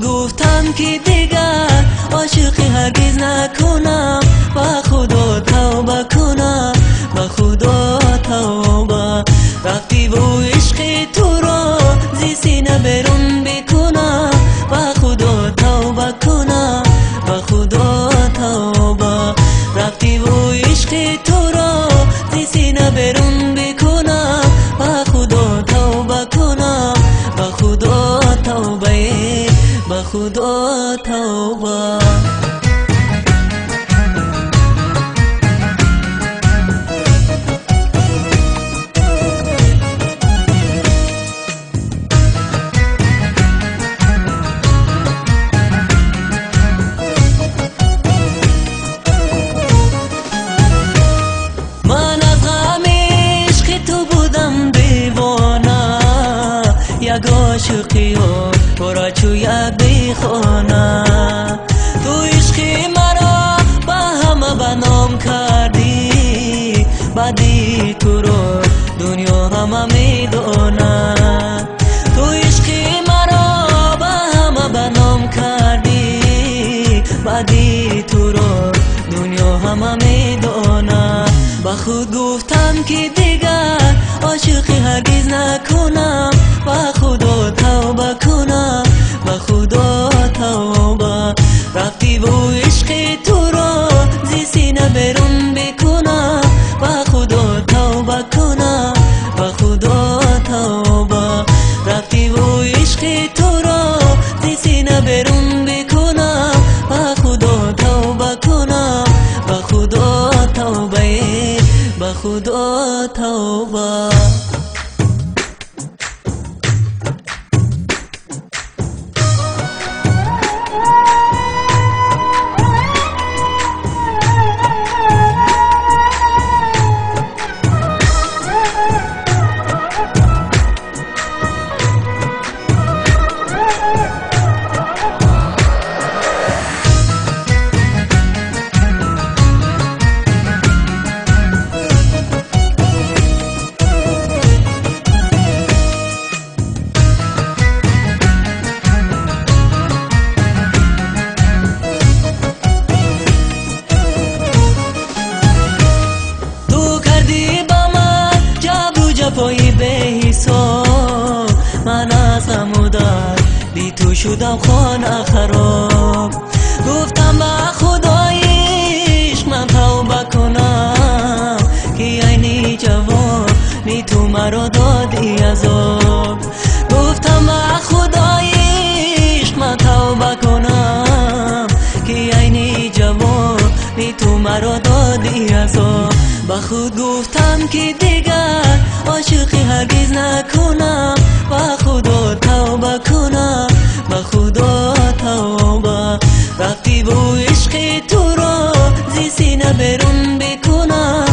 خود گفتم که دیگر عاشقی هرگز نکنم، با خدا توبه کنم، با خدا توبه. رفتی و عشق تو را زی سینه برون بکنم، با خدا توبه کنم، با خدا توبه. رفتی و عشق تو را زی سینه برون بکنم، با خدا توبه کنم، با خدا توبه، با خدا توبه. یک عاشقی و برا چو یک بیخانه، تو عشقی مرا با همه بدنام کردی، بدی تو رو دنیا همه میدونه. تو عشقی مرا با همه بدنام کردی، بدی تو رو دنیا همه میدونه. با خود گفتم که دیگر عاشقی هرگز نکنم، با خدا توبه کنم، با خدا توبه. رفتی و عشق تو را زی سینه برون بکنم، با خدا توبه کنم، با خدا توبه. رفتی و عشق تو را زی سینه برون بکنم، با خدا توبه کنم، با خدا توبه، با خدا توبه. جفایی به حساب من از غم و درد بی تو شدم خانه خراب. گفتم با خدایش من توبه کنم، که عینی جواب بی تو مرا دادی عذاب. گفتم با خدایش من توبه کنم، که عینی جواب بی تو مرا دادی عذاب. با خود گفتم که دیگر عاشقی هرگز نکنم، با خدا توبه کنم، با خدا توبه. رفتی و عشق تو را زی سینه برون بکنم،